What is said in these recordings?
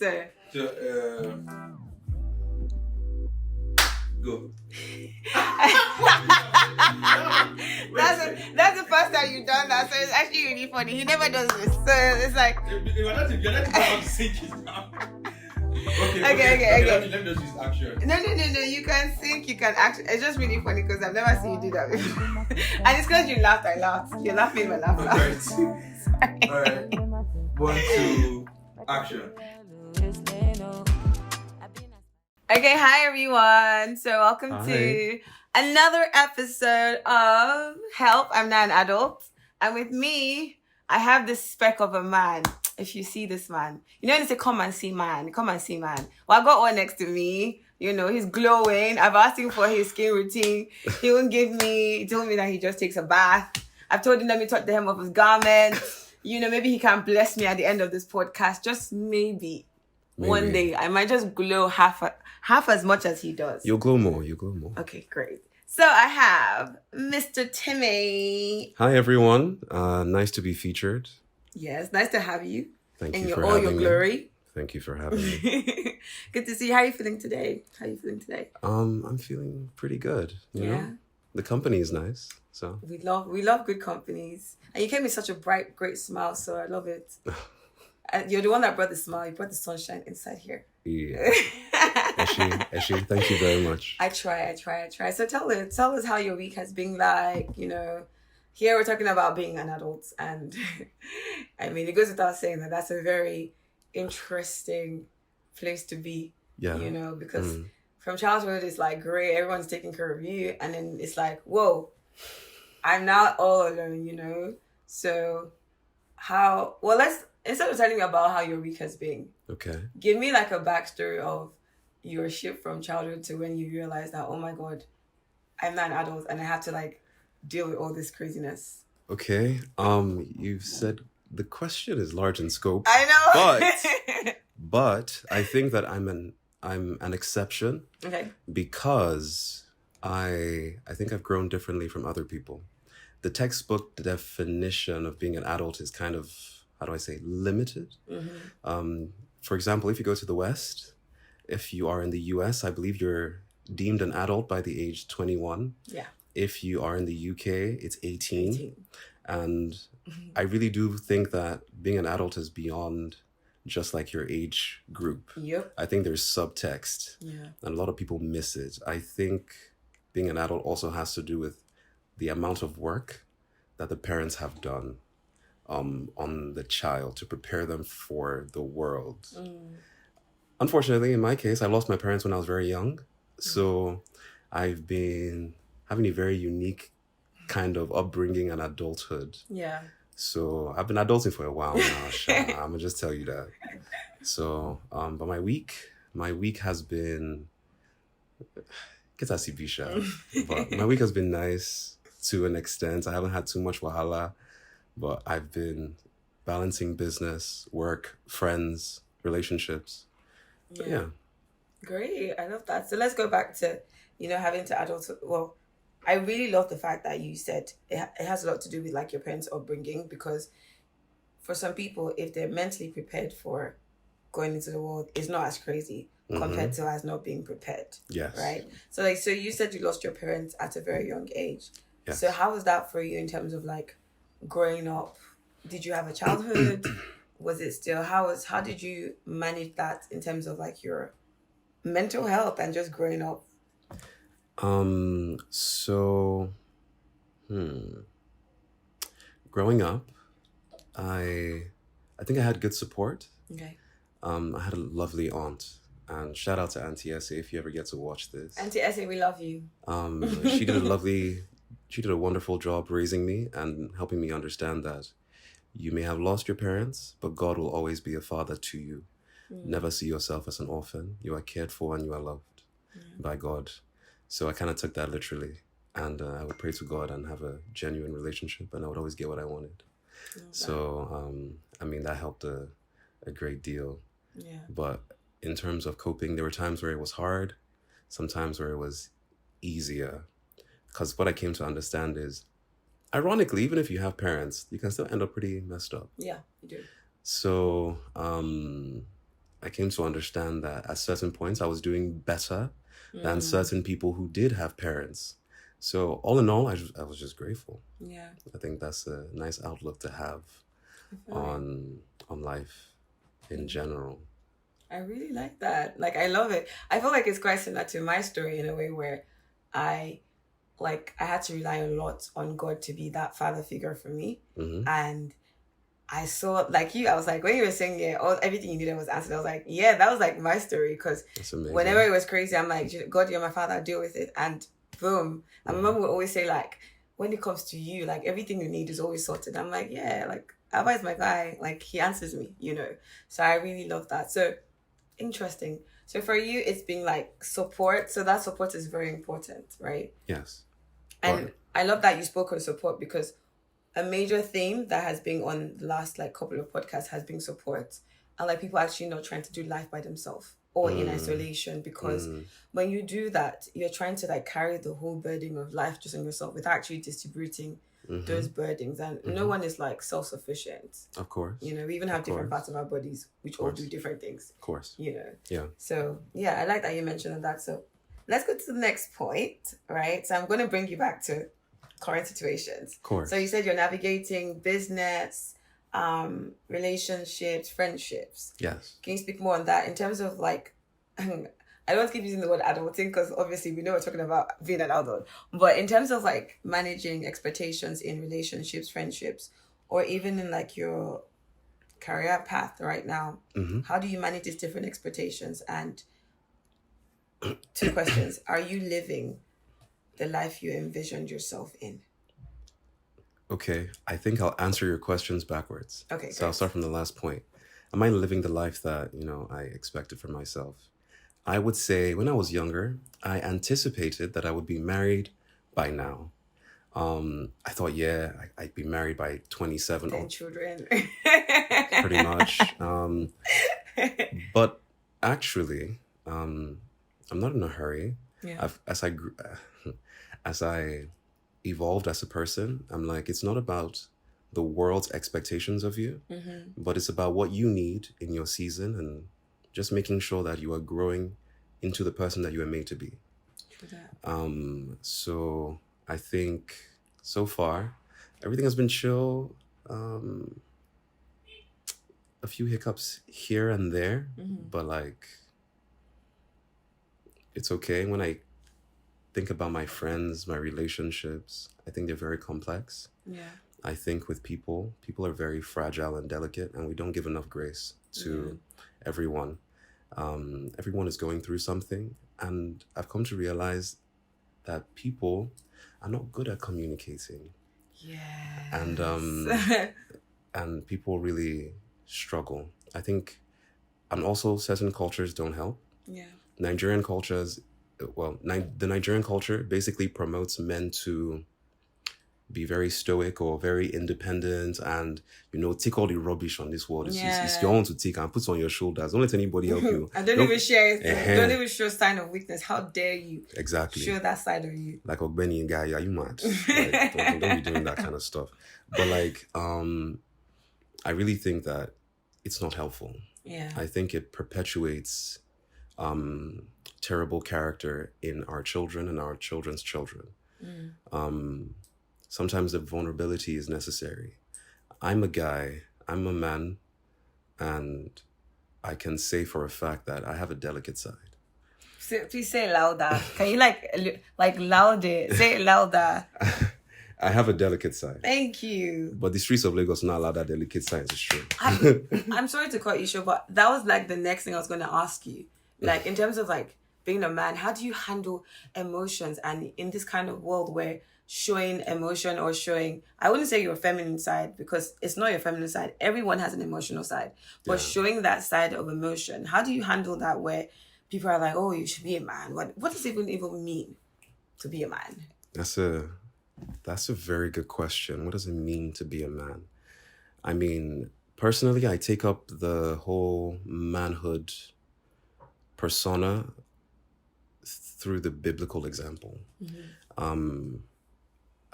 So, go. that's the first time you've done that, so it's actually really funny. He never does this, so it's like. You're not how to sync it now. Okay. Let me just use action. No. You can think, you can act. It's just really funny because I've never seen you do that before. And it's because you laughed, I laughed. You laughed, made me laugh. Alright. 1, 2, action. Okay, hi everyone. So welcome to another episode of Help, I'm Not an Adult. And with me, I have this speck of a man. If you see this man, you know, they say, come and see man. Well, I got one next to me. You know, he's glowing. I've asked him for his skin routine. He won't give me. He told me that he just takes a bath. I've told him, let me touch the hem of his garments. You know, maybe he can bless me at the end of this podcast. Just maybe. One day, I might just glow half as much as he does. You'll glow more. Okay, great. So I have Mr. Timi. Hi, everyone. Nice to be featured. Yes, nice to have you. Thank in you for all having your me. glory. Thank you for having me. Good to see you. How are you feeling today? I'm feeling pretty good. You know? The company is nice. So we love good companies. And you came with such a bright, great smile, so I love it. You're the one that brought the smile. You brought the sunshine inside here. Yeah. Eshi, thank you very much. I try. So tell us how your week has been like, you know. Here we're talking about being an adult, and I mean, it goes without saying that that's a very interesting place to be. Yeah. You know, because from childhood it's like great, everyone's taking care of you, and then it's like, whoa, I'm not all alone. You know, so instead of telling me about how your week has been, okay, give me like a backstory of your shift from childhood to when you realized that, oh my God, I'm not an adult and I have to like deal with all this craziness. Okay. You've said the question is large in scope. I know. But I think that I'm an exception. Okay. Because I think I've grown differently from other people. The textbook definition of being an adult is kind of, how do I say, limited. Mm-hmm. For example, if you go to the West, if you are in the US, I believe you're deemed an adult by the age 21. Yeah. If you are in the UK, it's 18. And I really do think that being an adult is beyond just like your age group. Yep. I think there's subtext. Yeah. And a lot of people miss it. I think being an adult also has to do with the amount of work that the parents have done on the child to prepare them for the world. Unfortunately, in my case, I lost my parents when I was very young. So I've been having a very unique kind of upbringing and adulthood. Yeah. So I've been adulting for a while now, I'm gonna just tell you that. So, but my week has been, but my week has been nice to an extent. I haven't had too much wahala, but I've been balancing business, work, friends, relationships. Yeah. Great. I love that. So let's go back to, you know, having to adulthood. Well, I really love the fact that you said it has a lot to do with like your parents' upbringing, because for some people, if they're mentally prepared for going into the world, it's not as crazy compared to as not being prepared. Yes. Right? So you said you lost your parents at a very young age. Yes. So how was that for you in terms of like growing up? Did you have a childhood? Was it still, how did you manage that in terms of like your mental health and just growing up? Growing up, I think I had good support. Okay. I had a lovely aunt, and shout out to Auntie Essie if you ever get to watch this. Auntie Essie, we love you. She did a wonderful job raising me and helping me understand that you may have lost your parents, but God will always be a father to you. Never see yourself as an orphan. You are cared for and you are loved by God. So I kind of took that literally, and I would pray to God and have a genuine relationship, and I would always get what I wanted. So, I mean, that helped a great deal. Yeah. But in terms of coping, there were times where it was hard, sometimes where it was easier. Because what I came to understand is, ironically, even if you have parents, you can still end up pretty messed up. Yeah, you do. So, I came to understand that at certain points I was doing better than certain people who did have parents. So all in all, I was just grateful. Yeah. I think that's a nice outlook to have on life in general. I really like that. Like, I love it. I feel like it's quite similar to my story in a way where I had to rely a lot on God to be that father figure for me. And I saw, like you, I was like, when you were saying, everything you needed was answered, I was like, yeah, that was like my story. Because whenever it was crazy, I'm like, God, you're my father, I'll deal with it. And boom. And my mom would always say, like, when it comes to you, like, everything you need is always sorted. I'm like, yeah, like, Abba is my guy. Like, he answers me, you know. So I really love that. So, interesting. So for you, it's been like support. So that support is very important, right? Yes. And I love that you spoke on support, because a major theme that has been on the last like couple of podcasts has been support, and like people actually not trying to do life by themselves or in isolation, because when you do that, you're trying to like carry the whole burden of life just on yourself without actually distributing those burdens, and no one is like self-sufficient. Of course. You know, we even have different parts of our bodies which all do different things. Of course. You know. Yeah. So yeah, I like that you mentioned that. So let's go to the next point, right? So I'm going to bring you back to current situations. Of course. So you said you're navigating business, relationships, friendships. Yes. Can you speak more on that in terms of like, I don't want to keep using the word adulting because obviously we know we're talking about being an adult, but in terms of like managing expectations in relationships, friendships, or even in like your career path right now, how do you manage these different expectations? And two questions: are you living the life you envisioned yourself in? Okay, I think I'll answer your questions backwards. Okay, so I'll start from the last point. Am I living the life that, I expected for myself? I would say when I was younger, I anticipated that I would be married by now. I thought, I'd be married by 27. 10 children. Pretty much. But actually, I'm not in a hurry. Yeah. As I evolved as a person, I'm like, it's not about the world's expectations of you, but it's about what you need in your season, and just making sure that you are growing into the person that you are made to be. So I think so far, everything has been chill. A few hiccups here and there, but like, it's okay. When I think about my friends, my relationships, I think they're very complex. Yeah. I think with people are very fragile and delicate, and we don't give enough grace to everyone. Everyone is going through something, and I've come to realize that people are not good at communicating. Yes. And people really struggle. I think, and also certain cultures don't help. Yeah. The Nigerian culture basically promotes men to be very stoic or very independent and, take all the rubbish on this world. It's your own to take and put on your shoulders. Don't let anybody help you. And don't even share it. Don't even show sign of weakness. How dare you show that side of you? Like Ogbeni and Guy, are you mad? Like, don't be doing that kind of stuff. But like, I really think that it's not helpful. Yeah. I think it perpetuates terrible character in our children and our children's children. Sometimes the vulnerability is necessary. I'm a guy, I'm a man, and I can say for a fact that I have a delicate side. Please say it louder. Can you like louder? Say it louder. I have a delicate side. Thank you. But the streets of Lagos not allow that delicate side, it's true. I'm sorry to cut you short, but that was like the next thing I was going to ask you. Like in terms of like being a man, how do you handle emotions? And in this kind of world where showing emotion or I wouldn't say your feminine side, because it's not your feminine side. Everyone has an emotional side. But showing that side of emotion, how do you handle that where people are like, oh, you should be a man? What does it even mean to be a man? That's a very good question. What does it mean to be a man? I mean, personally, I take up the whole manhood persona through the biblical example.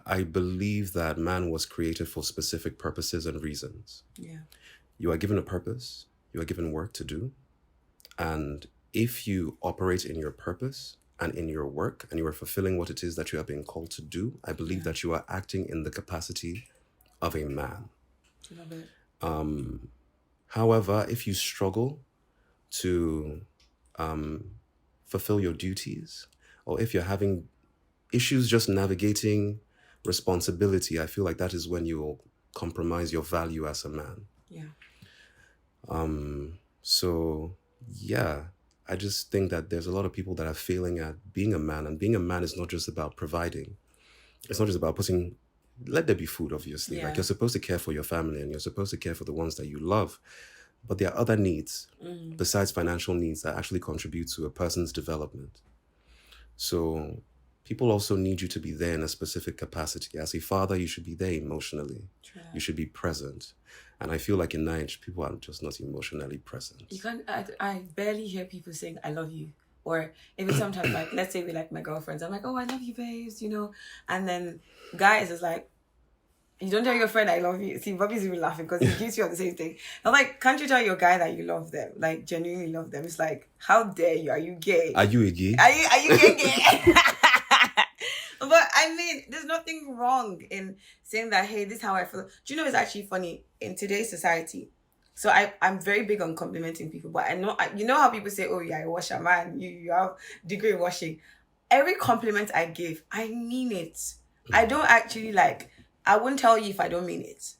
I believe that man was created for specific purposes and reasons. Yeah. You are given a purpose. You are given work to do. And if you operate in your purpose and in your work and you are fulfilling what it is that you are being called to do, I believe that you are acting in the capacity of a man. Love it. However, if you struggle to fulfill your duties, or if you're having issues just navigating responsibility, I feel like that is when you will compromise your value as a man. Yeah. So, yeah, I just think that there's a lot of people that are failing at being a man, and being a man is not just about providing. It's not just about putting, let there be food, obviously. Yeah. Like, you're supposed to care for your family and you're supposed to care for the ones that you love. But there are other needs besides financial needs that actually contribute to a person's development. So people also need you to be there in a specific capacity. As a father, you should be there emotionally. True. You should be present. And I feel like in Nigeria, people are just not emotionally present. You can't. I barely hear people saying "I love you," or even sometimes, like, let's say we like my girlfriends, I'm like, "Oh, I love you, babes," and then guys is like, "You don't tell your friend I love you." See, Bobby's even laughing because he gives you the same thing. I'm like, "Can't you tell your guy that you love them, like genuinely love them?" It's like, how dare you? Are you gay? Are you a gay? Are you gay? But I mean, there's nothing wrong in saying that, hey, this is how I feel. Do you know, it's actually funny in today's society. So I'm very big on complimenting people, but I know, you know how people say, oh, yeah, I wash a man, you have degree in washing. Every compliment I give, I mean it. I don't actually I wouldn't tell you if I don't mean it.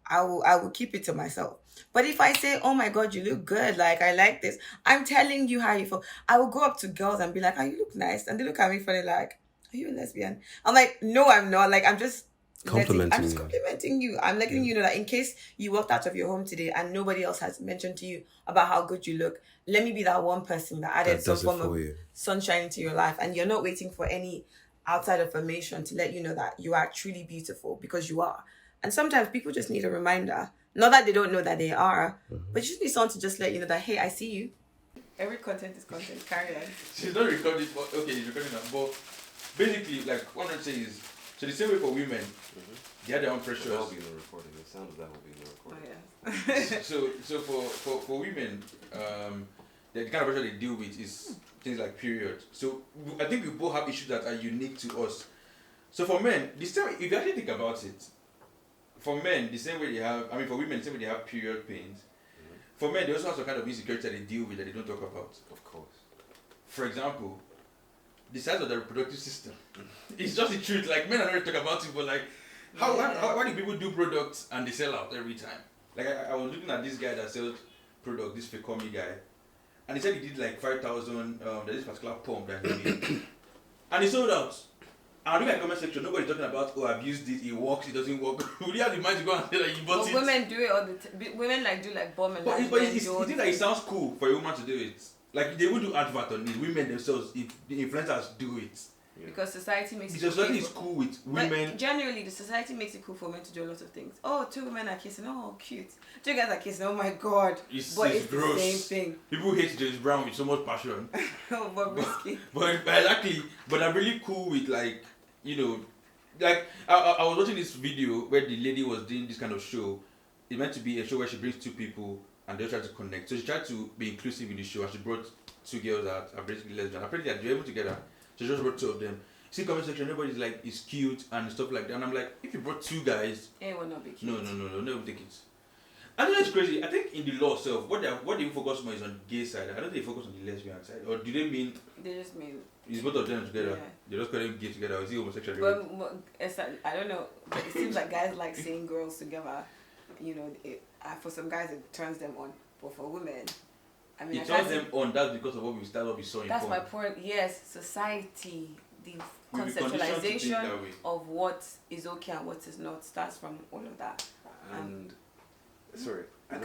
I will keep it to myself. But if I say, oh my God, you look good, like I like this, I'm telling you how you feel. I will go up to girls and be like, oh, you look nice. And they look at me funny like, are you a lesbian? I'm like, no, I'm not. Like, I'm just complimenting you. I'm letting you know that in case you walked out of your home today and nobody else has mentioned to you about how good you look, let me be that one person that added some form of sunshine into your life. And you're not waiting for any outside affirmation to let you know that you are truly beautiful, because you are. And sometimes people just need a reminder. Not that they don't know that they are, but you just need someone to just let you know that, hey, I see you. Every content is content. Carry on. She's not recording, but okay, she's recording now. But basically, like, what I'm saying is, so the same way for women, they have their own pressures. That will be in the recording. The sound of that will be in the recording. Oh, yeah. so for women, the kind of pressure they deal with is things like period. So I think we both have issues that are unique to us. So for men, the same, if you actually think about it, for men, the same way they have, for women, the same way they have period pains. For men, they also have some kind of insecurity that they deal with that they don't talk about. Of course. For example, the size of the reproductive system. It's just the truth. Like, men are not really talking about it, but like, why do people do products and they sell out every time? Like, I was looking at this guy that sells product, this Fekomi guy, and he said he did like 5,000. There's this particular pump that he made, and he sold out. And look at the comment section, nobody's talking about, oh, I've used it, it works, it doesn't work. Would you have the mind to go and say that you bought it? Women do it all the time. Women do bomb and but it's think that it sounds cool for a woman to do it. Like, they would do advert on it. Women themselves, if the influencers do it. Yeah. Because society makes it cool. Society is cool with women. But generally, the society makes it cool for men to do a lot of things. Oh, two women are kissing. Oh, cute. Two guys are kissing. Oh my God. It's the gross. same thing. People hate James Brown with so much passion. Oh, but risky. But exactly. But I'm really cool with, like, like, I was watching this video where the lady was doing this kind of show. It's meant to be a show where she brings two people and they try to connect. So she tried to be inclusive in the show, and she brought two girls that are basically lesbian. Apparently they're able together. So she just brought two of them. See, comment section, everybody's like, it's cute and stuff like that. And I'm like, if you brought two guys, it will not be cute. No, never take it. And that's crazy. I think in the law itself, what they focus more is on the gay side. I don't think they focus on the lesbian side. Or do they mean? They just mean. It's both of them together. Yeah. They just call them gay together. Or is it homosexual? But I don't know. But it seems like guys like seeing girls together. For some guys it turns them on, but for women, it turns them on. That's because of what we saw in That's porn. my point. Yes, society, the conceptualization of what is okay and what is not starts from all of that. And sorry, I've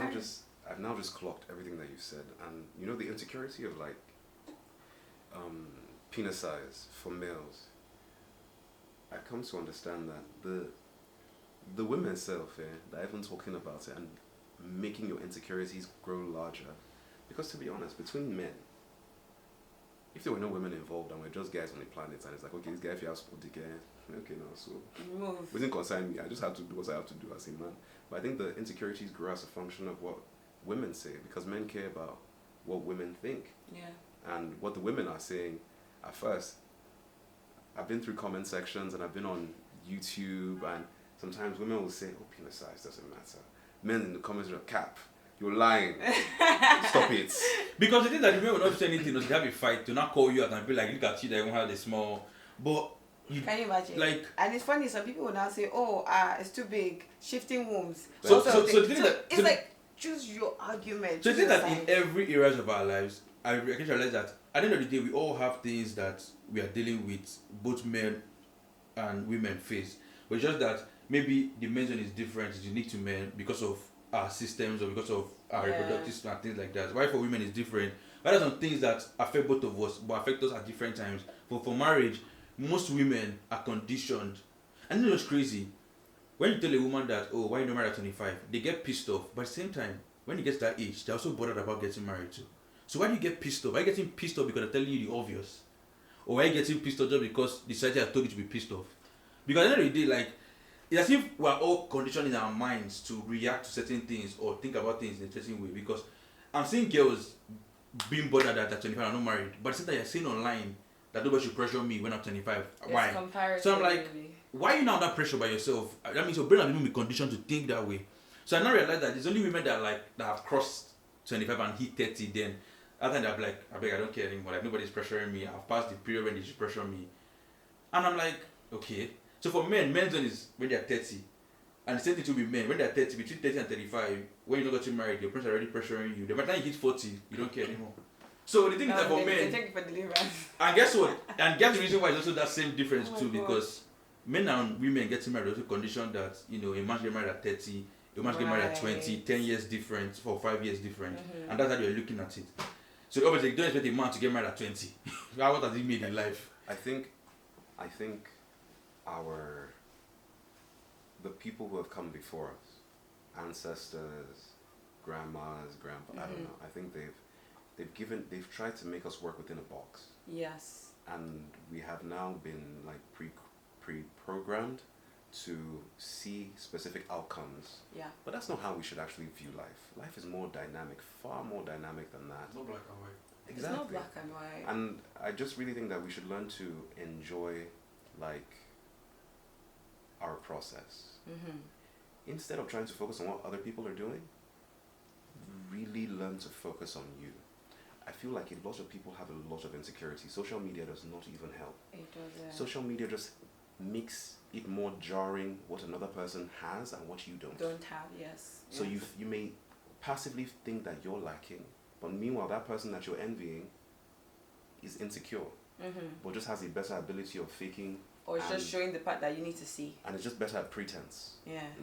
now just clocked everything that you said, and the insecurity of like penis size for males. I come to understand that the women self, they're even talking about it and making your insecurities grow larger. Because to be honest, between men, if there were no women involved and we're just guys on the planet, and it's like, okay, this guy, if you have sport dick, okay, no, so it doesn't concern me. I just have to do what I have to do as a man. But I think the insecurities grow as a function of what women say, because men care about what women think. Yeah. And what the women are saying at first. I've been through comment sections and I've been on YouTube, and sometimes women will say, oh, penis size doesn't matter. Men in the comments are cap. You're lying. Stop it. Because the thing that the women will not say anything, they have a fight to not call you out and be like, look at you, they won't have the small. But can you imagine? Like, and it's funny, some people will now say, oh, it's too big, shifting wombs. It's like, choose your argument. So I think that in every areas of our lives, I realize that at the end of the day, we all have things that we are dealing with, both men and women face. But it's just that maybe the men's one is different, it's unique to men because of our systems or because of our reproductive system and things like that. Why for women is different. But there are some things that affect both of us, but affect us at different times. But for marriage, most women are conditioned. And it's crazy. When you tell a woman that, oh, why you not married at 25, they get pissed off. But at the same time, when it gets that age, they're also bothered about getting married too. So why do you get pissed off? Are you getting pissed off because they're telling you the obvious? Or are you getting pissed off just because the society has told you to be pissed off? Because at the end of the day, like, it's as if we're all conditioned in our minds to react to certain things or think about things in a certain way. Because I'm seeing girls being bothered that at 25 are not married, but at the same time you're saying online that nobody should pressure me when I'm 25. Why? So I'm like, why are you now under pressure by yourself? That means your brain has even been conditioned to think that way. So I now realize that there's only women that have crossed 25 and hit 30, then after they're like, I don't care anymore. Like, nobody's pressuring me. I've passed the period when they should pressure me. And I'm like, okay. So for men's one is when they're 30. And the same thing to be men. When they're 30, between 30 and 35, when you're not getting married, your parents are already pressuring you. By the time you hit 40, you don't care anymore. So the thing is that for men, they take it for deliverance. And guess what? And guess the reason why it's also that same difference too, because men and women getting married are also conditioned that, you know, a man get married at 30, a man get married at 20, 10 years different, or 5 years different. And that's how you're looking at it. So obviously you don't expect a man to get married at 20. What has he made in life? I think the people who have come before us, ancestors, grandmas, grandpa, I don't know. I think they've tried to make us work within a box. Yes. And we have now been like pre-programmed to see specific outcomes. Yeah. But that's not how we should actually view life. Life is more dynamic, far more dynamic than that. It's not black and white. Exactly. It's not black and white. And I just really think that we should learn to enjoy, like, our process. Instead of trying to focus on what other people are doing, really learn to focus on you. I feel like a lot of people have a lot of insecurity. Social media does not even help. It doesn't. Social media just makes it more jarring what another person has and what you don't. Don't have, yes. So you may passively think that you're lacking, but meanwhile that person that you're envying is insecure, but just has a better ability of faking. Or it's just showing the part that you need to see. And it's just better at pretense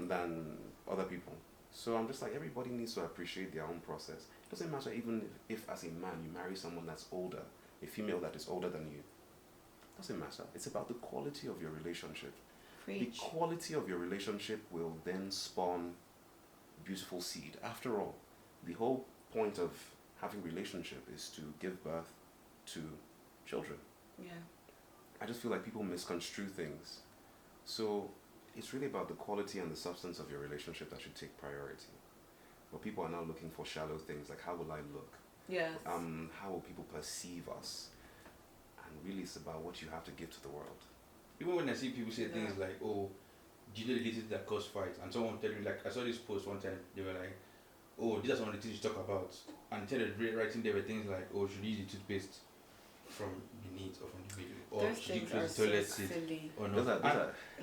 than other people. So I'm just like, everybody needs to appreciate their own process. It doesn't matter even if as a man you marry someone that's older, a female that is older than you. Doesn't matter. It's about the quality of your relationship. Preach. The quality of your relationship will then spawn beautiful seed. After all, the whole point of having relationship is to give birth to children. Yeah. I just feel like people misconstrue things. So it's really about the quality and the substance of your relationship that should take priority. But people are now looking for shallow things like, how will I look? Yes. How will people perceive us? And really it's about what you have to give to the world. Even when I see people say things like, oh, do you know the things that cause fight? And someone tell me, like, I saw this post one time, they were like, oh, these are some of the things you talk about. And instead of writing, there were things like, oh, should you use the toothpaste from the neat or from the middle? Or those should you things close are the toilet so seat? silly. Or not?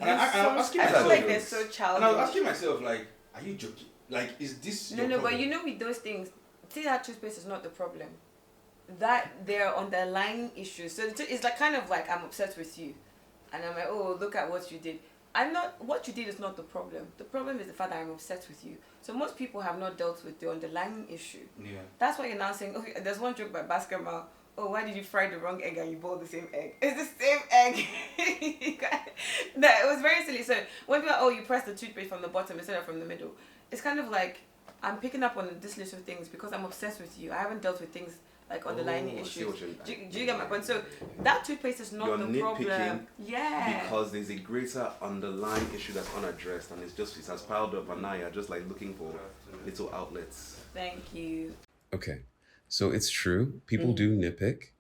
I feel like they're so childish. And I was asking myself, like, are you joking? Like, is this your problem? But you know, with those things, see, that toothpaste is not the problem. That there are underlying issues. So it's like kind of like, I'm obsessed with you, and I'm like, oh, look at what you did. What you did is not the problem. The problem is the fact that I'm obsessed with you. So most people have not dealt with the underlying issue. Yeah. That's why you're now saying, okay, there's one joke by basketball. Oh, why did you fry the wrong egg and you boiled the same egg? It's the same egg. It was very silly. So when people are, oh, you press the toothpaste from the bottom instead of from the middle, it's kind of like, I'm picking up on this little things because I'm obsessed with you. I haven't dealt with things like underlying issues. Do you get my point? So that toothpaste is not the problem. Yeah. Because there's a greater underlying issue that's unaddressed, and it has piled up, and now you're just like looking for little outlets. Thank you. Okay, So it's true. People do nitpick.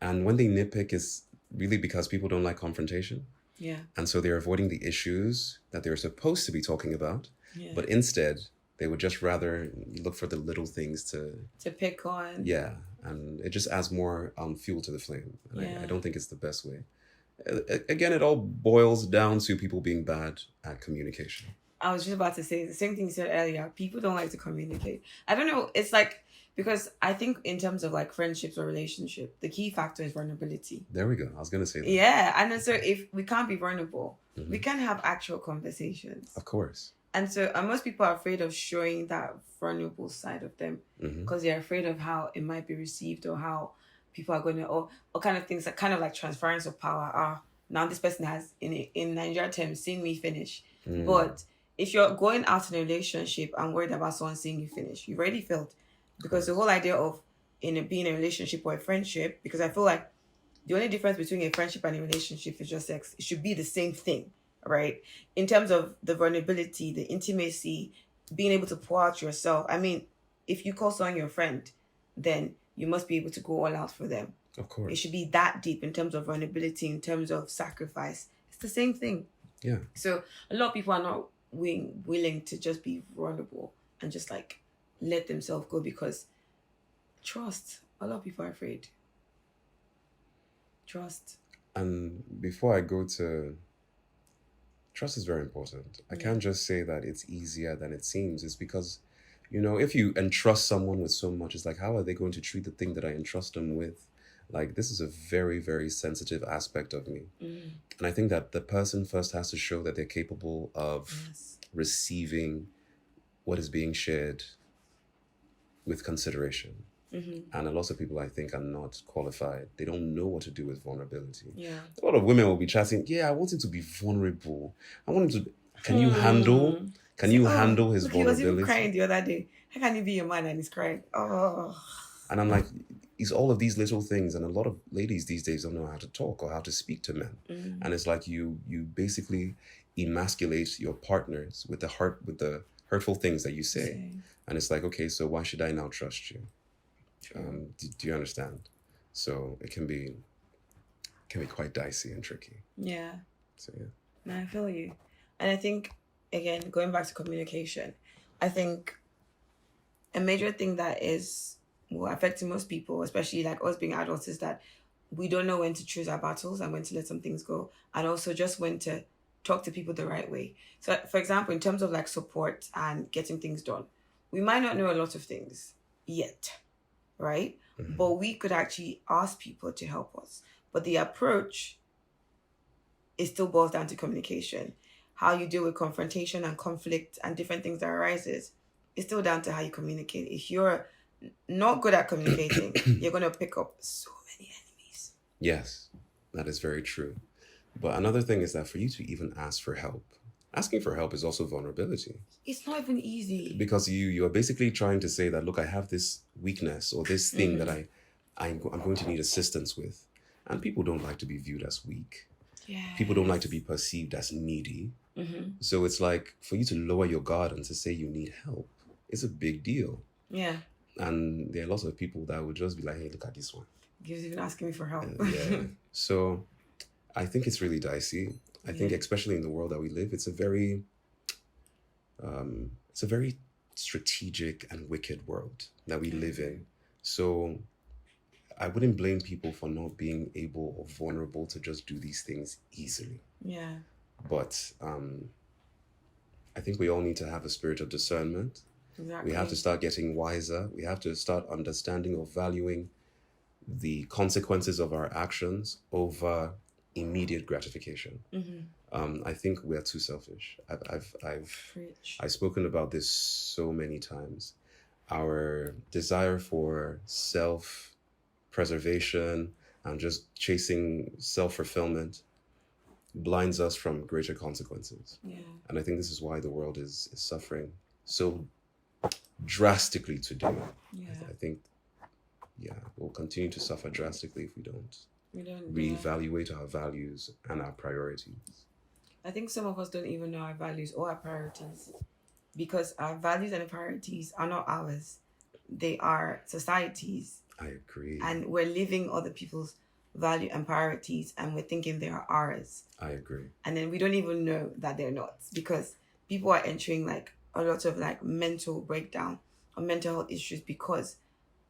And when they nitpick, it's really because people don't like confrontation. Yeah. And so they're avoiding the issues that they're supposed to be talking about. Yeah. But instead, they would just rather look for the little things to pick on. Yeah. And it just adds more fuel to the flame. And I don't think it's the best way. Again, it all boils down to people being bad at communication. I was just about to say the same thing you said earlier. People don't like to communicate. I don't know. It's like, because I think in terms of like friendships or relationship, the key factor is vulnerability. There we go. I was going to say that. Yeah. And so if we can't be vulnerable, we can't have actual conversations. Of course. And so most people are afraid of showing that vulnerable side of them because they're afraid of how it might be received or how people are going to, or kind of things that kind of like transference of power. Now this person has, in Nigeria terms, seen me finish. But if you're going out in a relationship and worried about someone seeing you finish, you've already failed. Because the whole idea of being in a relationship or a friendship, because I feel like the only difference between a friendship and a relationship is just sex. It should be the same thing, right? In terms of the vulnerability, the intimacy, being able to pour out yourself. I mean, if you call someone your friend, then you must be able to go all out for them. Of course. It should be that deep in terms of vulnerability, in terms of sacrifice. It's the same thing. Yeah. So a lot of people are not willing to just be vulnerable and just like let themselves go because trust. A lot of people are afraid. Trust. And before I go to trust is very important. I can't just say that it's easier than it seems. It's because, if you entrust someone with so much, it's like, how are they going to treat the thing that I entrust them with? Like, this is a very, very sensitive aspect of me. And I think that the person first has to show that they're capable of receiving what is being shared with consideration. And a lot of people, I think, are not qualified. They don't know what to do with vulnerability. Yeah. A lot of women will be chatting, I want him to be vulnerable. I want him to, can you handle his vulnerability? He was even crying the other day. How can you be your man and he's crying? Oh. And I'm like, it's all of these little things. And a lot of ladies these days don't know how to talk or how to speak to men. And it's like you basically emasculate your partners with the hurtful things that you say. And it's like, okay, so why should I now trust you? Do you understand? So it can be quite dicey and tricky. Yeah. So yeah. No, I feel you. And I think, again, going back to communication, I think a major thing that is affecting most people, especially like us being adults, is that we don't know when to choose our battles and when to let some things go, and also just when to talk to people the right way. So, for example, in terms of like support and getting things done, we might not know a lot of things yet, right? But we could actually ask people to help us. But the approach, it still boils down to communication. How you deal with confrontation and conflict and different things that arises, it's still down to how you communicate. If you're not good at communicating, you're going to pick up so many enemies. Yes, that is very true. But another thing is that for you to even ask for help, asking for help is also vulnerability. It's not even easy. Because you are basically trying to say that, look, I have this weakness or this thing that I'm going to need assistance with. And people don't like to be viewed as weak. Yeah. People don't like to be perceived as needy. So it's like, for you to lower your guard and to say you need help, it's a big deal. Yeah. And there are lots of people that would just be like, hey, look at this one. He's even asking me for help. Yeah. So I think it's really dicey. I think especially in the world that we live, it's a very strategic and wicked world that we live in. So I wouldn't blame people for not being able or vulnerable to just do these things easily. Yeah. But I think we all need to have a spirit of discernment. Exactly. We have to start getting wiser. We have to start understanding or valuing the consequences of our actions over immediate gratification. I think we are too selfish. I've spoken about this so many times. Our desire for self-preservation and just chasing self-fulfillment blinds us from greater consequences. Yeah. And I think this is why the world is suffering so drastically today. Yeah. I think, we'll continue to suffer drastically if we don't reevaluate our values and our priorities. I think some of us don't even know our values or our priorities because our values and priorities are not ours. they are societies. I agree. And we're living other people's value and priorities, and we're thinking they are ours. I agree. And then we don't even know that they're not, because people are entering like a lot of like mental breakdown or mental health issues because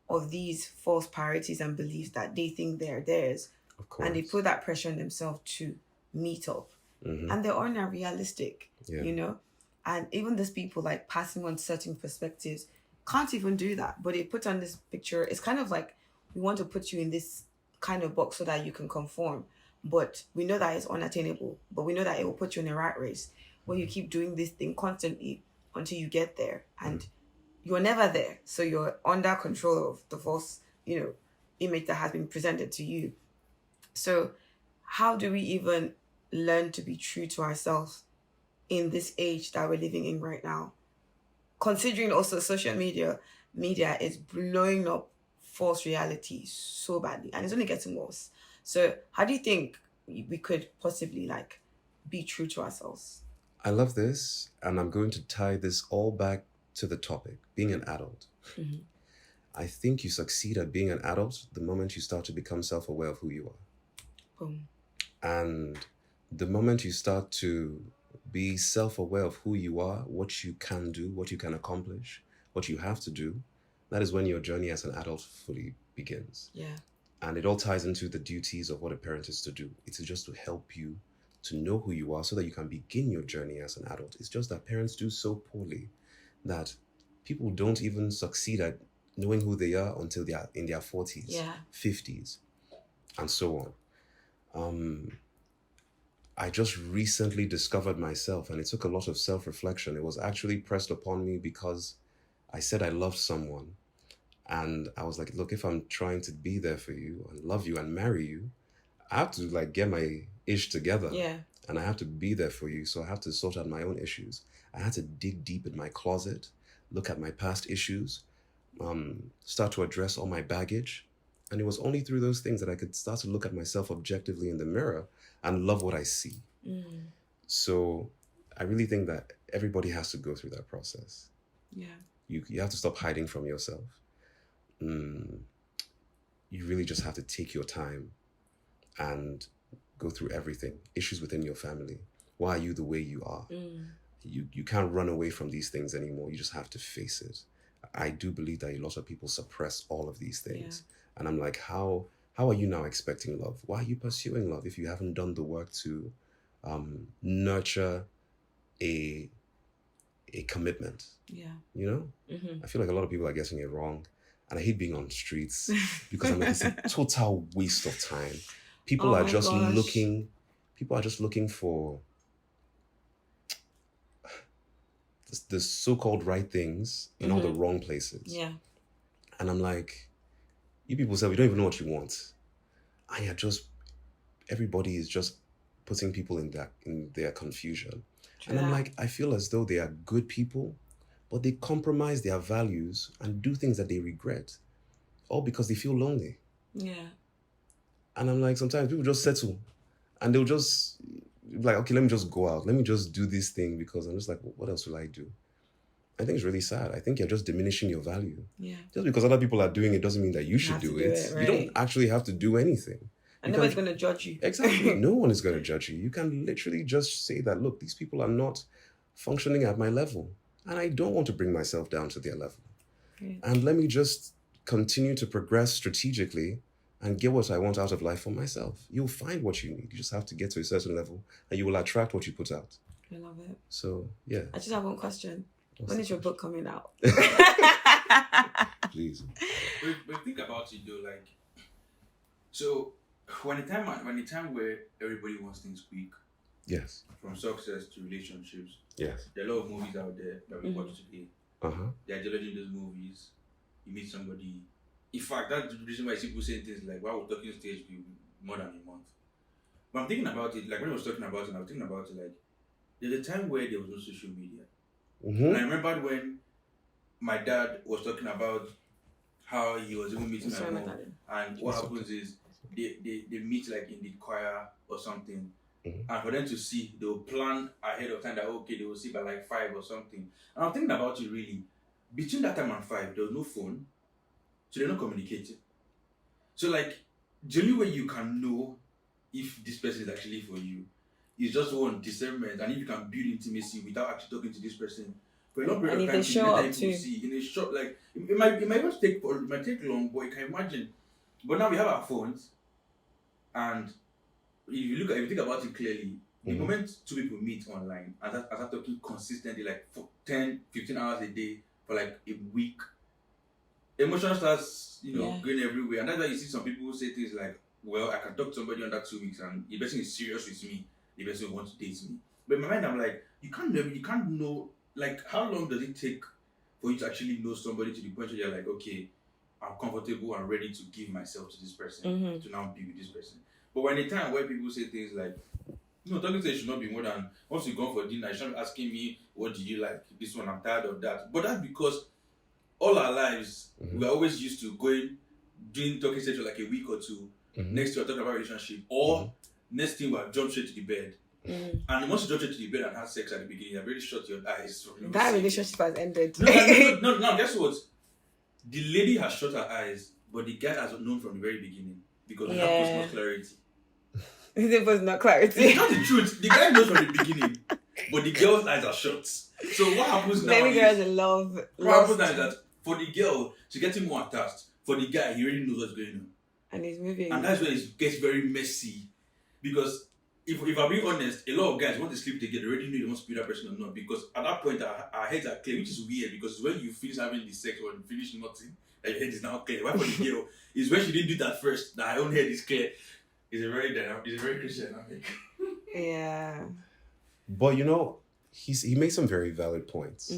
of these false priorities and beliefs that they think they're theirs. Of course. And they put that pressure on themselves to meet up. Mm-hmm. And they're unrealistic, Yeah. you know? And even these people like passing on certain perspectives can't even do that. But they put on this picture. It's kind of like, we want to put you in this kind of box so that you can conform. But we know that it's unattainable. But we know that it will put you in a rat race where you keep doing this thing constantly until you get there. And you're never there. So you're under control of the false, image that has been presented to you. So how do we even learn to be true to ourselves in this age that we're living in right now? Considering also social media is blowing up false reality so badly, and it's only getting worse. So how do you think we could possibly like be true to ourselves? I love this, and I'm going to tie this all back to the topic, being an adult. Mm-hmm. I think you succeed at being an adult the moment you start to become self-aware of who you are. Boom. And the moment you start to be self-aware of who you are, what you can do, what you can accomplish, what you have to do, that is when your journey as an adult fully begins. Yeah. And it all ties into the duties of what a parent is to do. It's just to help you to know who you are so that you can begin your journey as an adult. It's just that parents do so poorly that people don't even succeed at knowing who they are until they are in their 40s, 50s, and so on. I just recently discovered myself, and it took a lot of self-reflection. It was actually pressed upon me because I said I loved someone. And I was like, look, if I'm trying to be there for you and love you and marry you, I have to like get my ish together. Yeah. And I have to be there for you. So I have to sort out my own issues. I had to dig deep in my closet, look at my past issues, start to address all my baggage. And it was only through those things that I could start to look at myself objectively in the mirror and love what I see. So I really think that everybody has to go through that process. Yeah. You have to stop hiding from yourself. You really just have to take your time and go through everything. Issues within your family. Why are you the way you are? You can't run away from these things anymore. You just have to face it. I do believe that a lot of people suppress all of these things. Yeah. And I'm like, how are you now expecting love? Why are you pursuing love if you haven't done the work to nurture a commitment? Yeah. You know? Mm-hmm. I feel like a lot of people are getting it wrong. And I hate being on streets because I'm like, it's a total waste of time. People are just looking for the so-called right things in all the wrong places. Yeah. And I'm like, you people say we don't even know what you want. And everybody is just putting people in their confusion. True. And I'm like, I feel as though they are good people, but they compromise their values and do things that they regret, all because they feel lonely. Yeah. And I'm like, sometimes people just settle and they'll just like, okay, let me just go out. Let me just do this thing because I'm just like, what else will I do? I think it's really sad. I think you're just diminishing your value. Yeah. Just because other people are doing it doesn't mean that you should do it. Right? You don't actually have to do anything. And nobody's going to judge you. Exactly. No one is going to judge you. You can literally just say that, look, these people are not functioning at my level. And I don't want to bring myself down to their level. Right. And let me just continue to progress strategically and get what I want out of life for myself. You'll find what you need. You just have to get to a certain level and you will attract what you put out. I love it. So, yeah. I just have one question. When is your book coming out? Please. But think about it though, like, so when the time where everybody wants things quick, yes, from success to relationships, yes, there are a lot of movies out there that we watch today. They are judging those movies. You meet somebody. In fact, that's the reason why people say things like, "Why we're talking stage more than a month." But I'm thinking about it, like when I was talking about it, I was thinking about it like there's a time where there was no social media. And I remembered when my dad was talking about how he was even meeting my mom, and what happens is they meet like in the choir or something, and for them to see, they will plan ahead of time that okay, they will see by like 5 or something. And I'm thinking about it really, between that time and 5, there was no phone, so they're not communicating. So like the only way you can know if this person is actually for you is just one discernment, and if you can build intimacy without actually talking to this person for a long period of time, to show let up people too. see in a short, like it might not take, or it might take long, but you can imagine. But now we have our phones, and if you think about it clearly, the moment two people meet online and start talking consistently, like for 10, 15 hours a day for like a week, emotion starts, going everywhere. And that's why you see some people say things like, well, I can talk to somebody under 2 weeks and the person is serious with me, the person wants to date me. But in my mind, I'm like, you can't know, like, how long does it take for you to actually know somebody to the point where you're like, okay, I'm comfortable and ready to give myself to this person, to now be with this person. But when a time where people say things like, talking to you should not be more than, once you go for dinner, you shouldn't be asking me, what do you like? This one, I'm tired of that. But that's because all our lives, we're always used to talking stage for like a week or two. Next we're talking about relationship, or next thing we'll jump straight to the bed. And once you jump straight to the bed and have sex at the beginning, you've already shut your eyes. That relationship has ended. No, guess what? The lady has shut her eyes, but the guy has known from the very beginning because we have post clarity. It was not clarity. It's not the truth. The guy knows from the beginning, but the girl's eyes are shut. So what happens now? Maybe girls in love. What happens now is that for the girl, she gets more attached. For the guy, he already knows what's going on. And he's moving. And that's where it gets very messy. Because if I'm being honest, a lot of guys want to sleep together, already know they want to be that person or not. Because at that point, our heads are clear, which is weird. Because when you finish having the sex or you finish nothing, that your head is now clear. Why for the girl is when she didn't do that first, that her own head is clear. It's a very Christian dynamic. Yeah. But he made some very valid points.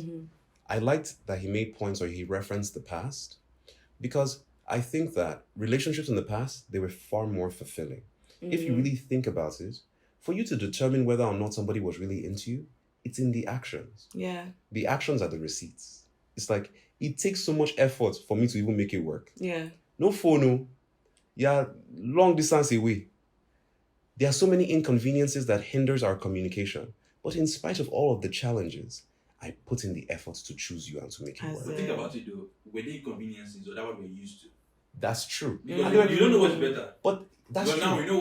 I liked that he made points where he referenced the past, because I think that relationships in the past, they were far more fulfilling. If you really think about it, for you to determine whether or not somebody was really into you, it's in the actions. Yeah. The actions are the receipts. It's like, it takes so much effort for me to even make it work. Yeah. No phone, no. Yeah, long distance away. There are so many inconveniences that hinders our communication. But in spite of all of the challenges, I put in the effort to choose you and to make it work. But think about it though, were they inconveniences or that what we're used to? That's true. Because you don't know what's better. But that's true. Now we know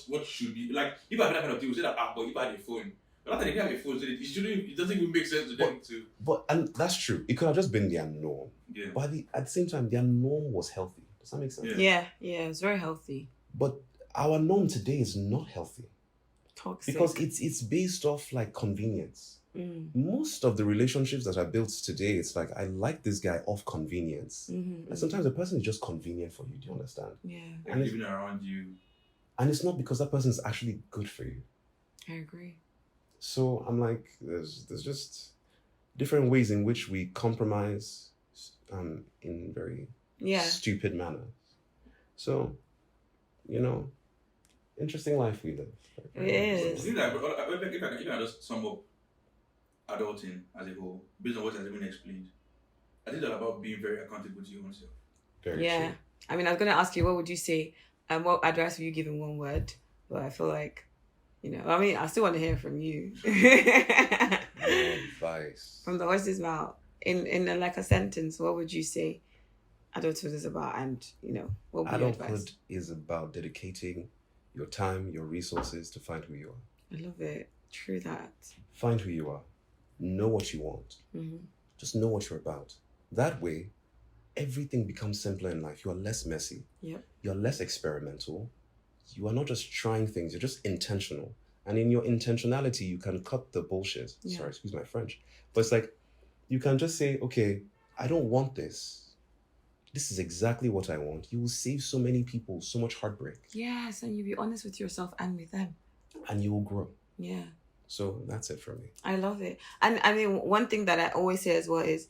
what should be. Like, if I had that kind of thing, we say that, but if I had a phone. But after they have a phone, so it doesn't even make sense to them to. And that's true. It could have just been their norm. Yeah. But at the same time, their norm was healthy. Does that make sense? Yeah, it's very healthy. But our norm today is not healthy. Toxic. Because it's based off like convenience. Most of the relationships that are built today, it's like, I like this guy off convenience. And sometimes the person is just convenient for you. Do you understand? Yeah. And living around you. And it's not because that person is actually good for you. I agree. So I'm like, there's just different ways in which we compromise in very stupid manners. So, interesting life we live. It is. I think that if I can just sum up adulting as a whole, based on what has been explained, I think it's all about being very accountable to your own self. Very true. I mean, I was going to ask you, what would you say? What advice would you give in one word? But I feel like, I still want to hear from you. Advice. From the horse's mouth. In like a sentence, what would you say adulthood is about? And, what would be your advice? Adulthood is about dedicating your time, your resources to find who you are. I love it. True that. Find who you are. Know what you want. Just know what you're about. That way, everything becomes simpler in life. You are less messy. Yep. You're less experimental. You are not just trying things. You're just intentional. And in your intentionality, you can cut the bullshit. Yeah. Sorry, excuse my French. But it's like, you can just say, okay, I don't want this. This is exactly what I want. You will save so many people so much heartbreak. Yes, and you'll be honest with yourself and with them. And you will grow. Yeah. So that's it for me. I love it. And I mean, one thing that I always say as well is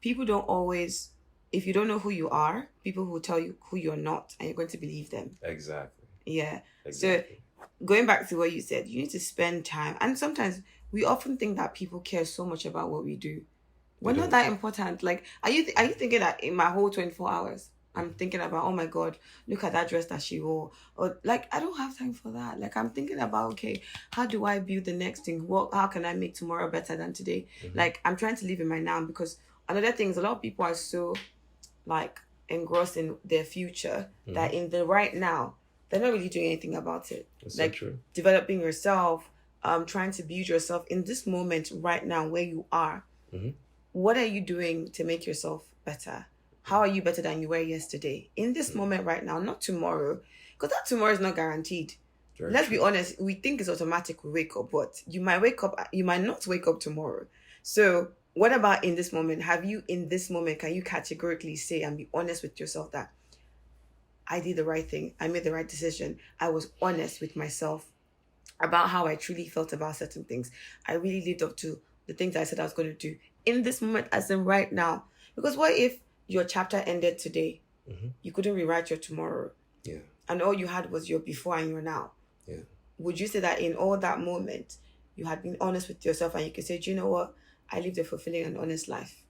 people don't always, if you don't know who you are, people will tell you who you're not and you're going to believe them. Exactly. Yeah. Exactly. So going back to what you said, you need to spend time. And sometimes we often think that people care so much about what we do. We're not that important. Like, are you thinking that in my whole 24 hours, I'm thinking about, oh my God, look at that dress that she wore. Or like, I don't have time for that. Like, I'm thinking about, okay, how do I build the next thing? How can I make tomorrow better than today? Like, I'm trying to live in my now because another thing is a lot of people are so like engrossed in their future that in the right now they're not really doing anything about it. That's like so true. developing yourself, trying to build yourself in this moment right now where you are. What are you doing to make yourself better? How are you better than you were yesterday? In this moment right now, not tomorrow, because that tomorrow is not guaranteed. Let's be honest, we think it's automatic we wake up, but you might wake up, you might not wake up tomorrow. So what about in this moment? Have you in this moment, can you categorically say and be honest with yourself that I did the right thing, I made the right decision, I was honest with myself about how I truly felt about certain things. I really lived up to the things I said I was going to do in this moment, as in right now. Because what if your chapter ended today? You couldn't rewrite your tomorrow. Yeah. And all you had was your before and your now. Yeah. Would you say that in all that moment, you had been honest with yourself and you could say, do you know what? I lived a fulfilling and honest life.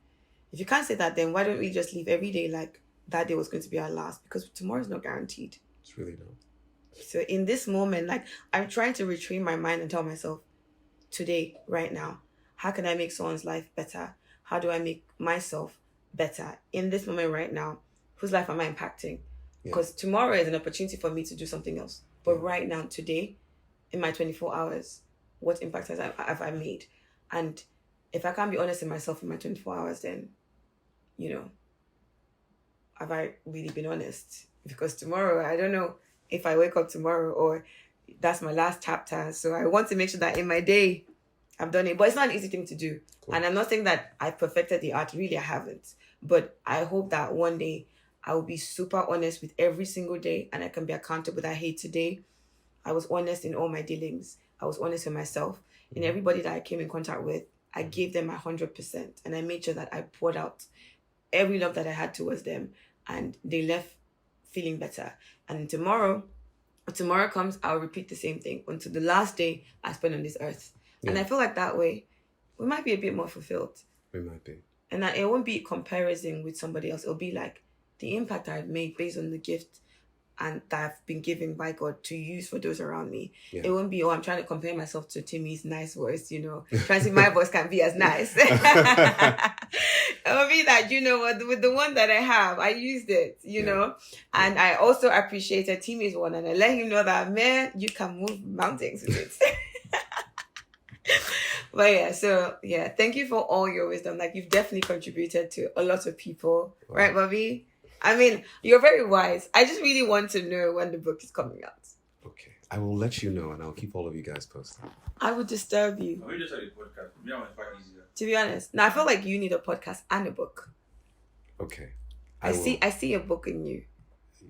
If you can't say that, then why don't we just live every day like that day was going to be our last? Because tomorrow is not guaranteed. It's really not. So in this moment, like I'm trying to retrain my mind and tell myself, today, right now, how can I make someone's life better? How do I make myself better in this moment right now? Whose life am I impacting? Because tomorrow is an opportunity for me to do something else. But right now, today, in my 24 hours, what impact have I made? And if I can't be honest with myself in my 24 hours, then, have I really been honest? Because tomorrow, I don't know if I wake up tomorrow or that's my last chapter. So I want to make sure that in my day, I've done it. But it's not an easy thing to do. Cool. And I'm not saying that I perfected the art. Really, I haven't. But I hope that one day I will be super honest with every single day and I can be accountable that, hey, today I was honest in all my dealings. I was honest with myself. And everybody that I came in contact with, I gave them 100%. And I made sure that I poured out every love that I had towards them. And they left feeling better. And tomorrow comes, I'll repeat the same thing until the last day I spend on this earth. Yeah. And I feel like that way, we might be a bit more fulfilled. We might be. And that it won't be comparison with somebody else. It'll be like the impact I've made based on the gift and that I've been given by God to use for those around me. Yeah. It won't be, I'm trying to compare myself to Timi's nice voice, trying to see my voice can be as nice. It will be that, with the one that I have, I used it, know. And I also appreciated Timi's one and I let him know that, man, you can move mountains with it. But thank you for all your wisdom. Like, you've definitely contributed to a lot of people. Wow. Right, Bobby? I mean, you're very wise. I just really want to know when the book is coming out. Okay. I will let you know and I'll keep all of you guys posted. I would disturb you. We just had a podcast. Me, I quite easier. To be honest. Now, I feel like you need a podcast and a book. Okay. I see a book in you.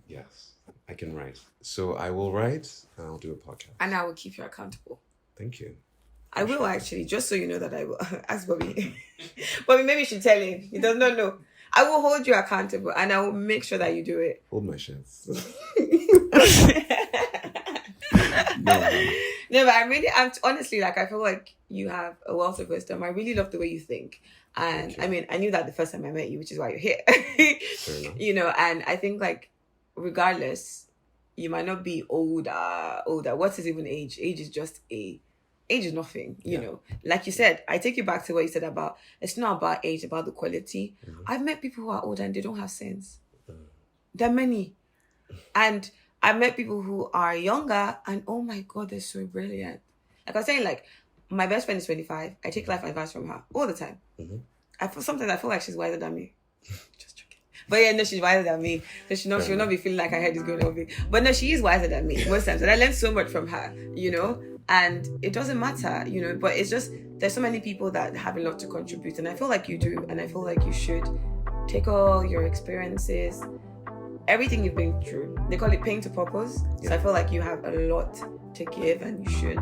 Yes. I can write. So I will write and I'll do a podcast. And I will keep you accountable. Thank you. I will actually, just so you know that I will. Ask Bobby. Bobby, maybe you should tell him. He does not know. I will hold you accountable and I will make sure that you do it. Hold my chance. No, but I'm honestly, like, I feel like you have a wealth of wisdom. I really love the way you think. And I mean, I knew that the first time I met you, which is why you're here. And I think, like, regardless, you might not be older. What is even age? Age is nothing, you know. Like you said, I take you back to what you said about, it's not about age, about the quality. Mm-hmm. I've met people who are older and they don't have sense. There are many. And I've met people who are younger and, oh my God, they're so brilliant. Like I was saying, like, my best friend is 25. I take life advice from her all the time. Mm-hmm. Sometimes I feel like she's wiser than me. Just joking. But yeah, no, she's wiser than me. So she'll not be feeling like her head is going over. But no, she is wiser than me most times. And I learned so much from her, And it doesn't matter, but it's just, there's so many people that have a lot to contribute. And I feel like you do. And I feel like you should take all your experiences, everything you've been through. They call it paying to purpose. Yeah. So I feel like you have a lot to give and you should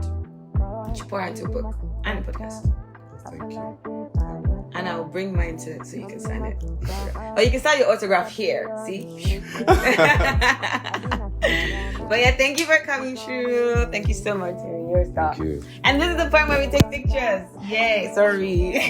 pour into a book and a podcast. Thank you. And I'll bring mine too, so you can sign it. Or you can sign your autograph here. See? But yeah, thank you for coming through. Thank you so much. You're a star. Thank you. And this is the point where we take pictures. Yay, sorry.